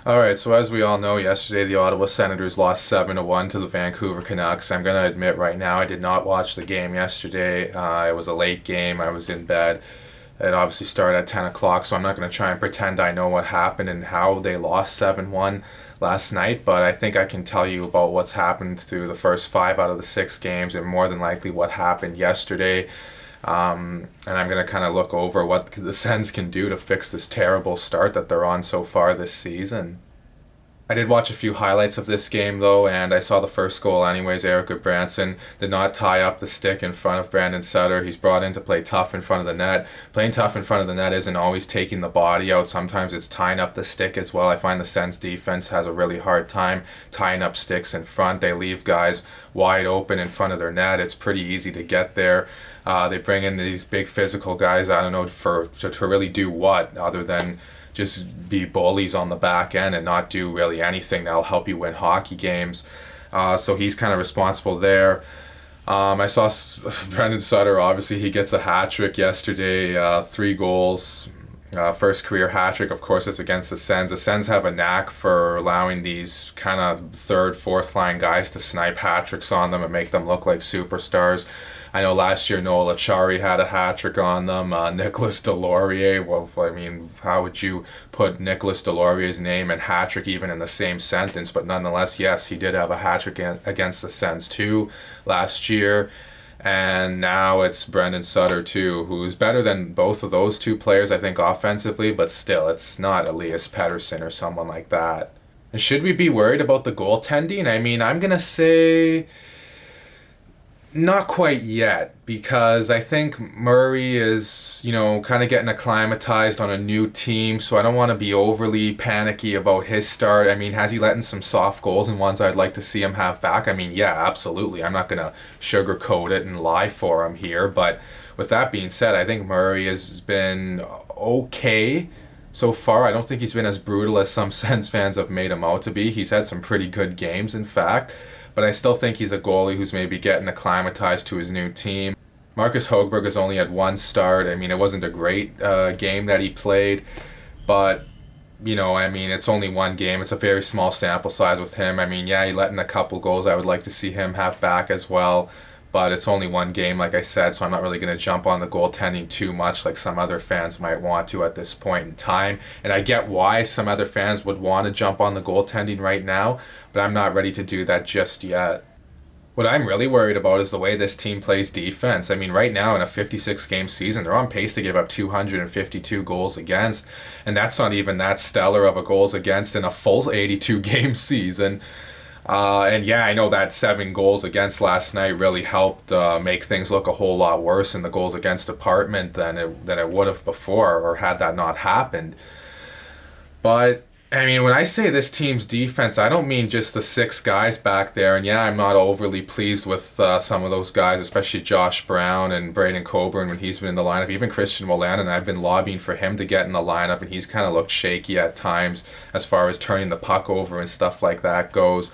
All right, so as we all know, yesterday the Ottawa Senators lost 7-1 to the Vancouver Canucks. I'm going to admit right now I did not watch the game yesterday. It was a late game. I was in bed. It obviously started at 10 o'clock, so I'm not going to try and pretend I know what happened and how they lost 7-1 last night, but I think I can tell you about what's happened through the first five out of the six games and more than likely what happened yesterday. And I'm going to kind of look over what the Sens can do to fix this terrible start that they're on so far this season. I did watch a few highlights of this game though, and I saw the first goal anyways. Eric Branson did not tie up the stick in front of Brandon Sutter. He's brought in to play tough in front of the net. Playing tough in front of the net isn't always taking the body out. Sometimes it's tying up the stick as well. I find the Sens defense has a really hard time tying up sticks in front. They leave guys wide open in front of their net. It's pretty easy to get there. They bring in these big physical guys, I don't know, to really do what other than just be bullies on the back end and not do really anything that'll help you win hockey games. So he's kind of responsible there. I saw Brendan Sutter, obviously he gets a hat trick yesterday, 3 goals, first career hat trick. Of course, it's against the Sens. The Sens have a knack for allowing these kind of third, fourth line guys to snipe hat tricks on them and make them look like superstars. I know last year Noel Acciari had a hat trick on them. Nicolas Deslauriers, well, I mean, how would you put Nicolas Deslauriers' name and hat trick even in the same sentence? But nonetheless, yes, he did have a hat trick against the Sens too last year. And now it's Brendan Sutter too, who's better than both of those two players, I think, offensively, but still, it's not Elias Pettersson or someone like that. And should we be worried about the goaltending? I mean, I'm going to say not quite yet, because I think Murray is, kind of getting acclimatized on a new team, so I don't want to be overly panicky about his start. I mean, has he let in some soft goals and ones I'd like to see him have back? I mean, yeah, absolutely. I'm not going to sugarcoat it and lie for him here, but with that being said, I think Murray has been okay so far. I don't think he's been as brutal as some Sens fans have made him out to be. He's had some pretty good games, in fact. But I still think he's a goalie who's maybe getting acclimatized to his new team. Marcus Högberg has only had one start. I mean, it wasn't a great game that he played, but, it's only one game. It's a very small sample size with him. I mean, yeah, he let in a couple goals I would like to see him have back as well, but it's only one game, like I said, so I'm not really going to jump on the goaltending too much like some other fans might want to at this point in time. And I get why some other fans would want to jump on the goaltending right now, but I'm not ready to do that just yet. What I'm really worried about is the way this team plays defense. I mean, right now in a 56-game season, they're on pace to give up 252 goals against, and that's not even that stellar of a goals against in a full 82-game season. And yeah, I know that 7 goals against last night really helped make things look a whole lot worse in the goals against department than it would have before, or had that not happened. But I mean, when I say this team's defense, I don't mean just the 6 guys back there. And yeah, I'm not overly pleased with some of those guys, especially Josh Brown and Braden Coburn when he's been in the lineup. Even Christian Wolanin, I've been lobbying for him to get in the lineup, and he's kind of looked shaky at times as far as turning the puck over and stuff like that goes.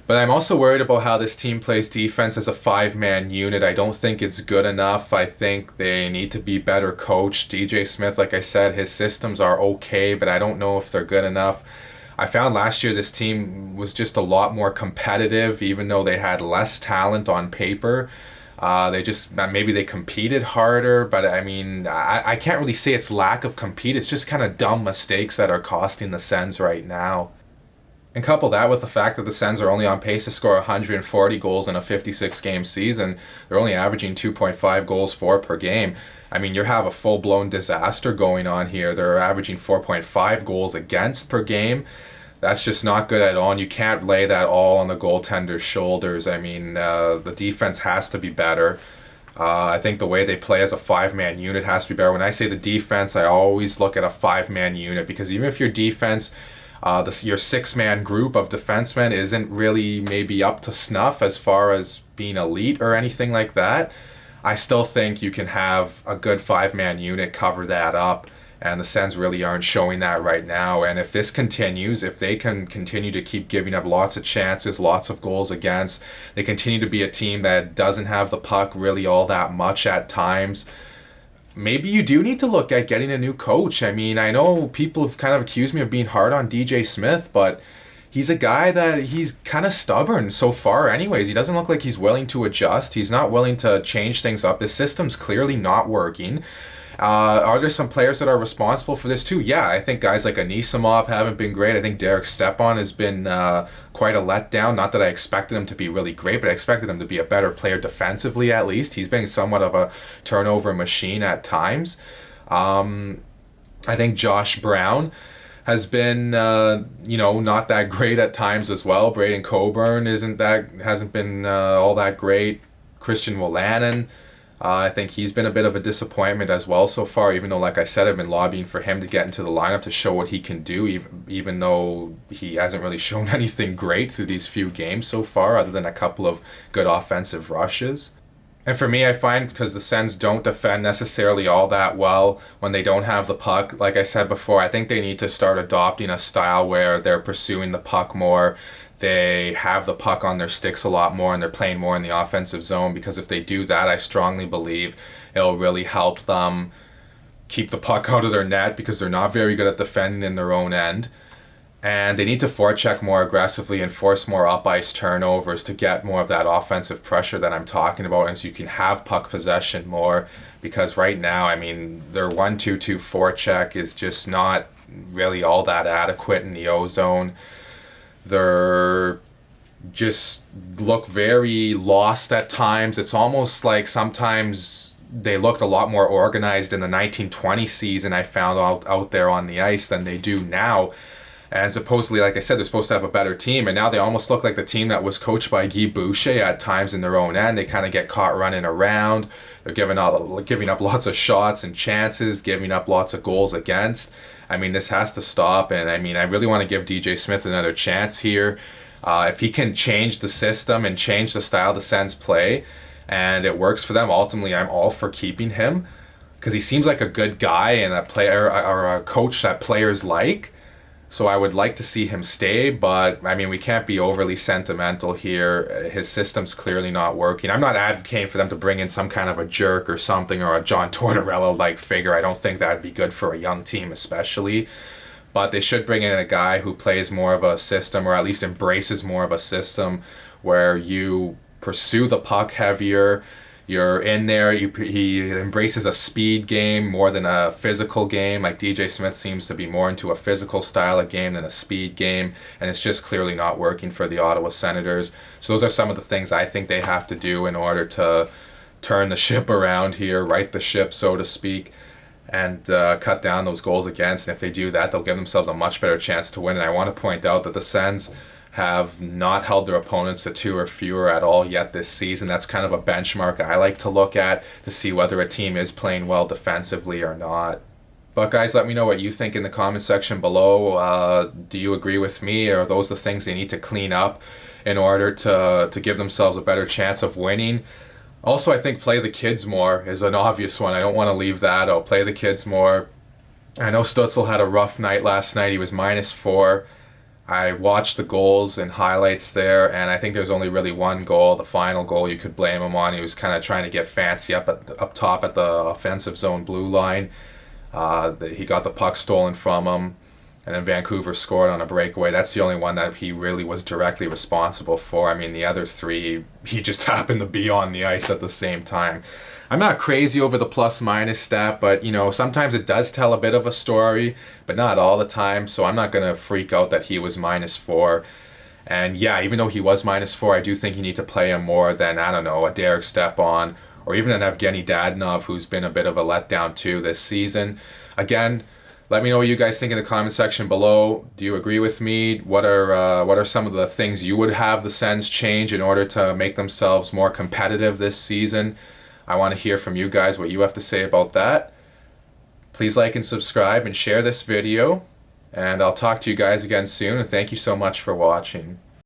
But I'm also worried about how this team plays defense as a 5-man unit. I don't think it's good enough. I think they need to be better coached. DJ Smith, like I said, his systems are okay, but I don't know if they're good enough. I found last year this team was just a lot more competitive, even though they had less talent on paper. Maybe they competed harder, but I mean, I can't really say it's lack of compete. It's just kind of dumb mistakes that are costing the Sens right now. And couple that with the fact that the Sens are only on pace to score 140 goals in a 56-game season. They're only averaging 2.5 goals for per game. I mean, you have a full-blown disaster going on here. They're averaging 4.5 goals against per game. That's just not good at all, and you can't lay that all on the goaltender's shoulders. I mean, the defense has to be better. I think the way they play as a 5-man unit has to be better. When I say the defense, I always look at a 5-man unit, because even if your defense, your 6-man group of defensemen isn't really maybe up to snuff as far as being elite or anything like that, I still think you can have a good 5-man unit cover that up, and the Sens really aren't showing that right now. And if this continues, if they can continue to keep giving up lots of chances, lots of goals against, they continue to be a team that doesn't have the puck really all that much at times, maybe you do need to look at getting a new coach. I mean, I know people have kind of accused me of being hard on DJ Smith, but he's a guy that he's kind of stubborn so far anyways. He doesn't look like he's willing to adjust. He's not willing to change things up. His system's clearly not working. Are there some players that are responsible for this too? Yeah, I think guys like Anisimov haven't been great. I think Derek Stepan has been quite a letdown. Not that I expected him to be really great, but I expected him to be a better player defensively at least. He's been somewhat of a turnover machine at times. I think Josh Brown has been, not that great at times as well. Braden Coburn hasn't been all that great. Christian Wolanin, I think he's been a bit of a disappointment as well so far, even though, like I said, I've been lobbying for him to get into the lineup to show what he can do, even though he hasn't really shown anything great through these few games so far, other than a couple of good offensive rushes. And for me, I find because the Sens don't defend necessarily all that well when they don't have the puck, like I said before, I think they need to start adopting a style where they're pursuing the puck more. They have the puck on their sticks a lot more and they're playing more in the offensive zone, because if they do that, I strongly believe it'll really help them keep the puck out of their net, because they're not very good at defending in their own end. And they need to forecheck more aggressively and force more up-ice turnovers to get more of that offensive pressure that I'm talking about, and so you can have puck possession more, because right now, I mean, their 1-2-2 forecheck is just not really all that adequate in the O-zone. They're just look very lost at times. It's almost like sometimes they looked a lot more organized in the 1920 season, I found out there on the ice, than they do now. And supposedly, like I said, they're supposed to have a better team, and now they almost look like the team that was coached by Guy Boucher at times in their own end. They kind of get caught running around. They're giving up lots of shots and chances, giving up lots of goals against. I mean, this has to stop, and I mean, I really want to give DJ Smith another chance here. If he can change the system and change the style the Sens play, and it works for them, ultimately, I'm all for keeping him, because he seems like a good guy and a player or a coach that players like. So I would like to see him stay, but I mean, we can't be overly sentimental here. His system's clearly not working. I'm not advocating for them to bring in some kind of a jerk or something, or a John Tortorella-like figure. I don't think that would be good for a young team especially. But they should bring in a guy who plays more of a system, or at least embraces more of a system, where you pursue the puck heavier. You're in there. He embraces a speed game more than a physical game. Like DJ Smith seems to be more into a physical style of game than a speed game, and it's just clearly not working for the Ottawa Senators. So those are some of the things I think they have to do in order to turn the ship around here, right the ship, so to speak, and cut down those goals against. And if they do that, they'll give themselves a much better chance to win. And I want to point out that the Sens have not held their opponents to 2 or fewer at all yet this season. That's kind of a benchmark I like to look at to see whether a team is playing well defensively or not. But guys, let me know what you think in the comment section below. Do you agree with me, or are those the things they need to clean up in order to give themselves a better chance of winning? Also, I think play the kids more is an obvious one. I don't want to leave that out. Play the kids more. I know Stutzel had a rough night last night. He was -4. I watched the goals and highlights there, and I think there's only really one goal, the final goal, you could blame him on. He was kind of trying to get fancy up top at the offensive zone blue line. He got the puck stolen from him, and then Vancouver scored on a breakaway. That's the only one that he really was directly responsible for. I mean, the other 3, he just happened to be on the ice at the same time. I'm not crazy over the plus-minus stat, but, sometimes it does tell a bit of a story, but not all the time, so I'm not going to freak out that he was -4. And yeah, even though he was -4, I do think you need to play him more than, I don't know, a Derek Stepan, or even an Evgeny Dadonov, who's been a bit of a letdown too this season. Again, let me know what you guys think in the comment section below. Do you agree with me? What are some of the things you would have the Sens change in order to make themselves more competitive this season? I want to hear from you guys what you have to say about that. Please like and subscribe and share this video. And I'll talk to you guys again soon. And thank you so much for watching.